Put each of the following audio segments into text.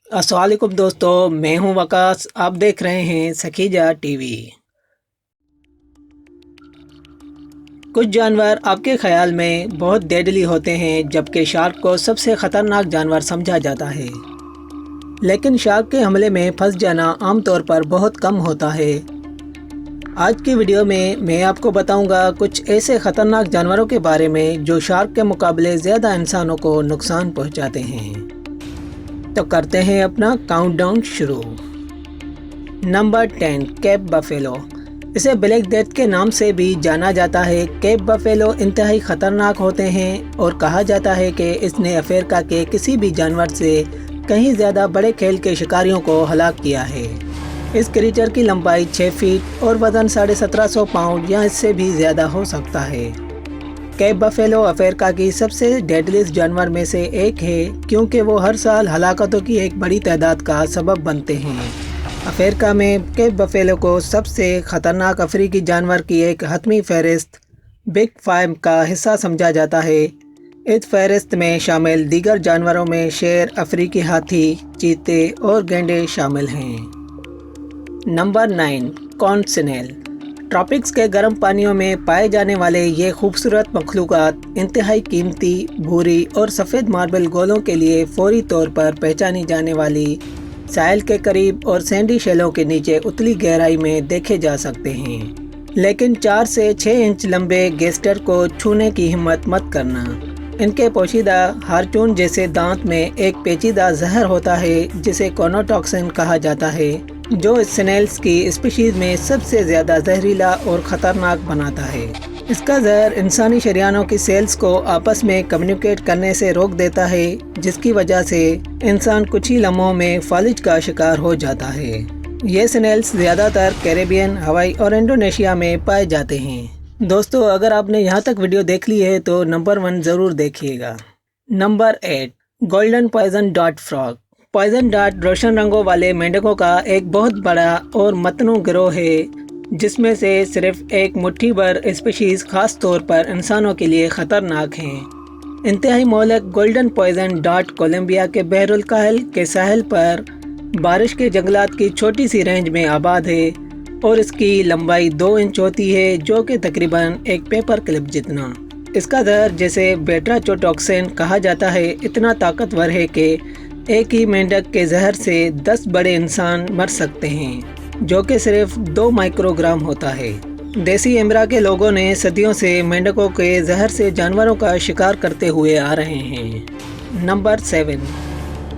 अस्सलाम वालेकुम दोस्तों, मैं हूं वकास। आप देख रहे हैं सखीजा टीवी। कुछ जानवर आपके ख्याल में बहुत डेडली होते हैं, जबकि शार्क को सबसे ख़तरनाक जानवर समझा जाता है। लेकिन शार्क के हमले में फंस जाना आमतौर पर बहुत कम होता है। आज की वीडियो में मैं आपको बताऊंगा कुछ ऐसे ख़तरनाक जानवरों के बारे में जो शार्क के मुकाबले ज़्यादा इंसानों को नुकसान पहुंचाते हैं। तो करते हैं अपना काउंटडाउन शुरू। Number 10, cape buffalo. इसे ब्लैक डेथ के नाम से भी जाना जाता है। केप बफेलो इंतहाई ख़तरनाक होते हैं और कहा जाता है कि इसने अफ्रीका के किसी भी जानवर से कहीं ज़्यादा बड़े खेल के शिकारियों को हलाक किया है। इस क्रीचर की लंबाई 6 फीट और वज़न 1750 पाउंड या इससे भी ज़्यादा हो सकता है। केप बफेलो अफ्रीका की सबसे डेडलीस्ट जानवर में से एक है, क्योंकि वो हर साल हलाकतों की एक बड़ी तादाद का सबब बनते हैं। अफ्रीका में केप बफेलो को सबसे ख़तरनाक अफ्रीकी जानवर की एक हतमी फहरिस्त बिग 5 का हिस्सा समझा जाता है। इस फहरिस्त में शामिल दीगर जानवरों में शेर, अफ्रीकी हाथी, चीते और गैंडे शामिल हैं। Number 9, corn snail. ट्रॉपिक्स के गर्म पानियों में पाए जाने वाले ये खूबसूरत मखलूक़ात इंतहाई कीमती भूरी और सफ़ेद मार्बल गोलों के लिए फौरी तौर पर पहचानी जाने वाली साहिल के करीब और सैंडी शेलों के नीचे उतली गहराई में देखे जा सकते हैं। लेकिन 4 से 6 इंच लंबे गेस्टर को छूने की हिम्मत मत करना। इनके पोशीदा हार्चून जैसे दांत में एक पेचीदा जहर होता है जिसे कोनोटॉक्सिन कहा जाता है, जो स्नेल्स की स्पीशीज़ में सबसे ज़्यादा जहरीला और ख़तरनाक बनाता है। इसका जहर इंसानी शरीयानों की सेल्स को आपस में कम्युनिकेट करने से रोक देता है, जिसकी वजह से इंसान कुछ ही लम्हों में फालिज का शिकार हो जाता है। ये स्नेल्स ज़्यादातर कैरेबियन, हवाई और इंडोनेशिया में पाए जाते हैं। दोस्तों, अगर आपने यहाँ तक वीडियो देख ली है तो नंबर 1 ज़रूर देखिएगा। Number 8, golden poison dart frog. Poison dart रोशन रंगों वाले मेंढकों का एक बहुत बड़ा और मतनू गिरोह है, जिसमें से सिर्फ एक मुट्ठी भर स्पीशीज़ खास तौर पर इंसानों के लिए ख़तरनाक हैं। इंतहाई मोहलक गोल्डन पॉइजन डार्ट कोलंबिया के बहरुल काहिल के साहिल पर बारिश के जंगलात की छोटी सी रेंज में आबाद है और इसकी लंबाई 2 इंच होती है, जो कि तकरीबन एक पेपर क्लिप जितना। इसका जहर, जिसे बेट्राचोटॉक्सिन कहा जाता है, इतना ताकतवर है कि एक ही मेंढक के जहर से 10 बड़े इंसान मर सकते हैं, जो कि सिर्फ 2 माइक्रोग्राम होता है। देसी एमरा के लोगों ने सदियों से मेंढकों के जहर से जानवरों का शिकार करते हुए आ रहे हैं। Number 7,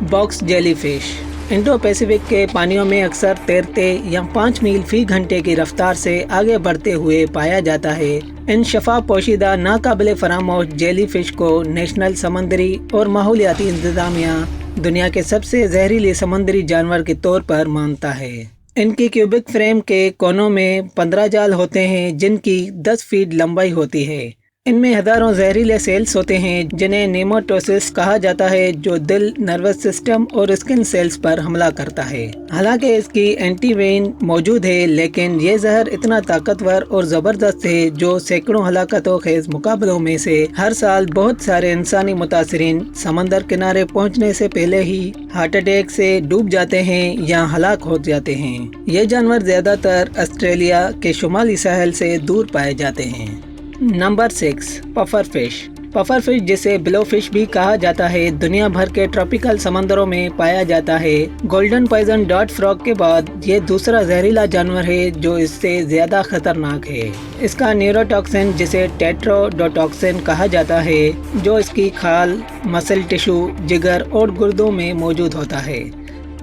box jellyfish. Indo Pacific के पानियों में अक्सर तैरते या 5 मील फी घंटे की रफ्तार से आगे बढ़ते हुए पाया जाता है। इन शफाफ पोशीदा नाकाबिले फरामोश जेलीफिश को नेशनल समंदरी और माहौलियाती इंतजामिया दुनिया के सबसे जहरीले समंदरी जानवर के तौर पर मानता है। इनकी क्यूबिक फ्रेम के कोनों में 15 जाल होते हैं, जिनकी 10 फीट लंबाई होती है। इनमें हज़ारों जहरीले सेल्स होते हैं, जिन्हें नेमाटोसिस कहा जाता है, जो दिल, नर्वस सिस्टम और स्किन सेल्स पर हमला करता है। हालांकि इसकी एंटीवेन मौजूद है, लेकिन ये जहर इतना ताकतवर और ज़बरदस्त है जो सैकड़ों हलाकतों खेज मुकाबलों में से हर साल बहुत सारे इंसानी मुतासरीन समंदर किनारे पहुंचने से पहले ही हार्ट अटैक से डूब जाते हैं या हलाक हो जाते हैं। ये जानवर ज़्यादातर ऑस्ट्रेलिया के शुमाली साहिल से दूर पाए जाते हैं। Number 6, puffer fish. Puffer fish, जिसे ब्लो फिश भी कहा जाता है, दुनिया भर के ट्रॉपिकल समंदरों में पाया जाता है। गोल्डन पॉइजन डार्ट फ्रॉग के बाद ये दूसरा जहरीला जानवर है जो इससे ज़्यादा खतरनाक है। इसका न्यूरोटॉक्सिन, जिसे टेट्रोडोटॉक्सिन कहा जाता है, जो इसकी खाल, मसल टिश्यू, जिगर और गुर्दों में मौजूद होता है।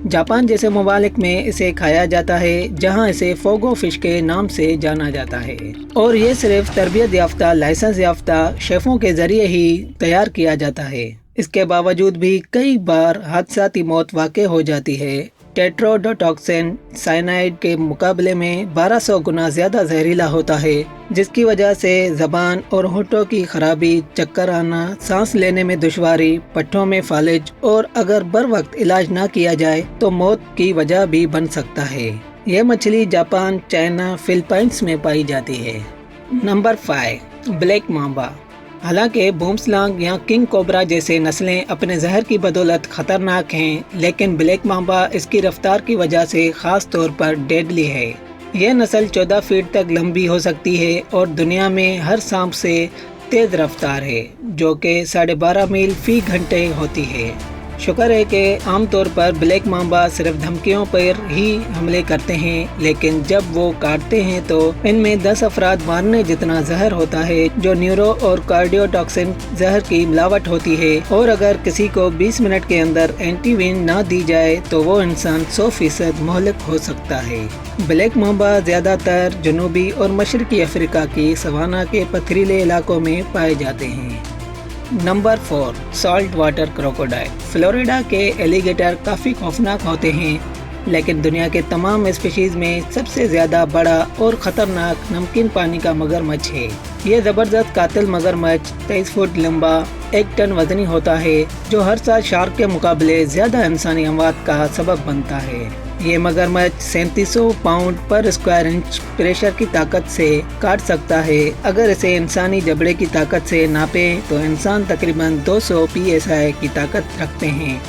जापान जैसे ममालिक में इसे खाया जाता है, जहां इसे फोगो फिश के नाम से जाना जाता है, और ये सिर्फ तरबियत याफ्ता, लाइसेंस याफ्ता शेफों के जरिए ही तैयार किया जाता है। इसके बावजूद भी कई बार हादसाती मौत वाक़ई हो जाती है। टेट्रोडोटॉक्सिन साइनाइड के मुकाबले में 1200 गुना ज़्यादा जहरीला होता है, जिसकी वजह से ज़बान और होठों की खराबी, चक्कर आना, सांस लेने में दुश्वारी, पट्टों में फालिज और अगर बर वक्त इलाज ना किया जाए तो मौत की वजह भी बन सकता है। यह मछली जापान, चाइना, फिलीपींस में पाई जाती है। Number 5, black Mamba. हालांकि बूमस्लांग या किंग कोबरा जैसे नस्लें अपने जहर की बदौलत खतरनाक हैं, लेकिन ब्लैक मांबा इसकी रफ्तार की वजह से खास तौर पर डेडली है। यह नस्ल 14 फीट तक लंबी हो सकती है और दुनिया में हर सांप से तेज रफ्तार है, जो कि 12.5 मील फी घंटे होती है। शुक्र है कि आमतौर पर ब्लैक मांबा सिर्फ धमकियों पर ही हमले करते हैं, लेकिन जब वो काटते हैं तो इनमें 10 अफराद मारने जितना जहर होता है, जो न्यूरो और कार्डियोटॉक्सिन जहर की मिलावट होती है। और अगर किसी को 20 मिनट के अंदर एंटीवीन ना दी जाए तो वो इंसान 100% मोहलक हो सकता है। ब्लैक मांबा ज़्यादातर जनूबी और मशरकी अफ्रीका की सवाना के पथरीले इलाकों में पाए जाते हैं। Number 4, salt water crocodile. Florida के एलिगेटर काफ़ी खौफनाक होते हैं, लेकिन दुनिया के तमाम स्पीशीज़ में सबसे ज़्यादा बड़ा और ख़तरनाक नमकीन पानी का मगरमच्छ है। ये ज़बरदस्त कातिल मगरमच्छ 23 फुट लंबा, 1 टन वज़नी होता है, जो हर साल शार्क के मुकाबले ज़्यादा इंसानी अमवात का सबब बनता है। ये मगरमच्छ 3700 पाउंड पर स्क्वायर इंच प्रेशर की ताकत से काट सकता है। अगर इसे इंसानी जबड़े की ताकत से नापें तो इंसान तकरीबन 200 psi की ताकत रखते हैं,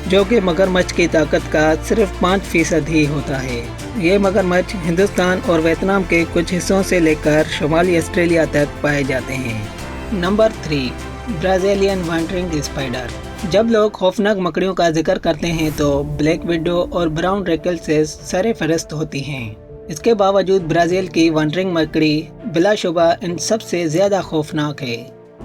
जो कि मगरमच्छ की ताकत का सिर्फ 5% ही होता है। ये मगरमच्छ हिंदुस्तान और वियतनाम के कुछ हिस्सों से लेकर शुमाली ऑस्ट्रेलिया तक पाए जाते हैं। Number 3, Brazilian wandering spider. जब लोग खौफनाक मकड़ियों का जिक्र करते हैं तो ब्लैक विडो और ब्राउन रेकल्सेस सरफहरिस्त होती हैं। इसके बावजूद ब्राज़ील की वॉन्डरिंग मकड़ी बिलाशुबा इन सबसे ज़्यादा खौफनाक है।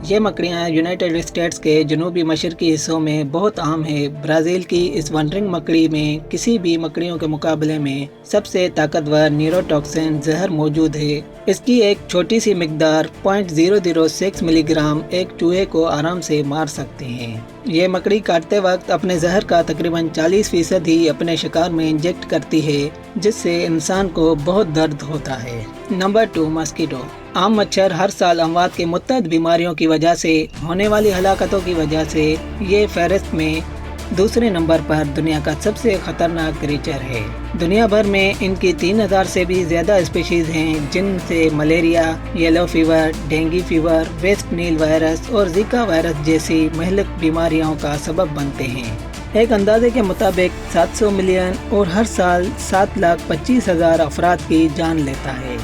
ये मकड़ियाँ यूनाइटेड स्टेट्स के जनूबी मशरकी हिस्सों में बहुत आम है। ब्राज़ील की इस वॉन्डरिंग मकड़ी में किसी भी मकड़ियों के मुकाबले में सबसे ताकतवर न्यूरोटॉक्सिन जहर मौजूद है। इसकी एक छोटी सी मिकदार 0.006 मिलीग्राम एक चूहे को आराम से मार सकते हैं। ये मकड़ी काटते वक्त अपने जहर का तकरीबन 40% ही अपने शिकार में इंजेक्ट करती है, जिससे इंसान को बहुत दर्द होता है। Number 2, mosquito. आम मच्छर हर साल अमवात के मुतअद्दिद बीमारियों की वजह से होने वाली हलाकतों की वजह से ये फहरिस्त में दूसरे नंबर पर दुनिया का सबसे खतरनाक क्रीचर है। दुनिया भर में इनकी 3000 से भी ज़्यादा स्पीशीज़ हैं, जिनसे malaria, yellow fever, dengue fever, waste नील वायरस और जीका वायरस जैसी महलिक बीमारियों का सबब बनते हैं। एक अंदाजे के मुताबिक 700 मिलियन और हर साल 7,25,000 अफराद की जान लेता है।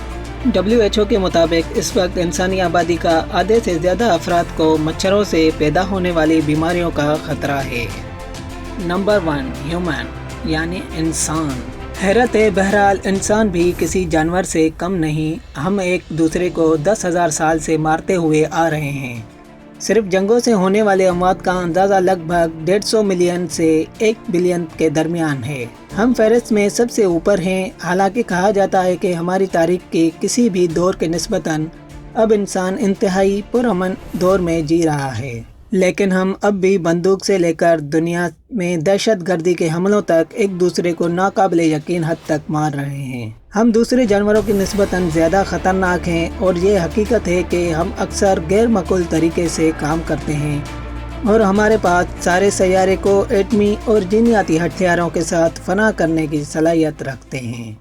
WHO के मुताबिक इस वक्त इंसानी आबादी का आधे से ज़्यादा अफराद को मच्छरों से पैदा होने वाली बीमारियों का खतरा है। नंबर 1, ह्यूमन यानी इंसान। हैरत है, बहरहाल इंसान भी किसी जानवर से कम नहीं। हम एक दूसरे को 10,000 साल से मारते हुए आ रहे हैं। सिर्फ जंगों से होने वाले अमवात का अंदाज़ा लगभग 150 मिलियन से 1 बिलियन के दरमियान है। हम फहरिस्त में सबसे ऊपर हैं। हालांकि कहा जाता है कि हमारी तारीख के किसी भी दौर के निस्बतन अब इंसान इंतहाई पुरअमन दौर में जी रहा है, लेकिन हम अब भी बंदूक से लेकर दुनिया में दहशतगर्दी के हमलों तक एक दूसरे को नाकाबिले यकीन हद तक मार रहे हैं। हम दूसरे जानवरों की निस्बतन ज़्यादा ख़तरनाक हैं और ये हकीकत है कि हम अक्सर गैर माकूल तरीके से काम करते हैं और हमारे पास सारे सैयारे को एटमी और जीनियाती हथियारों के साथ फना करने की सलाहियत रखते हैं।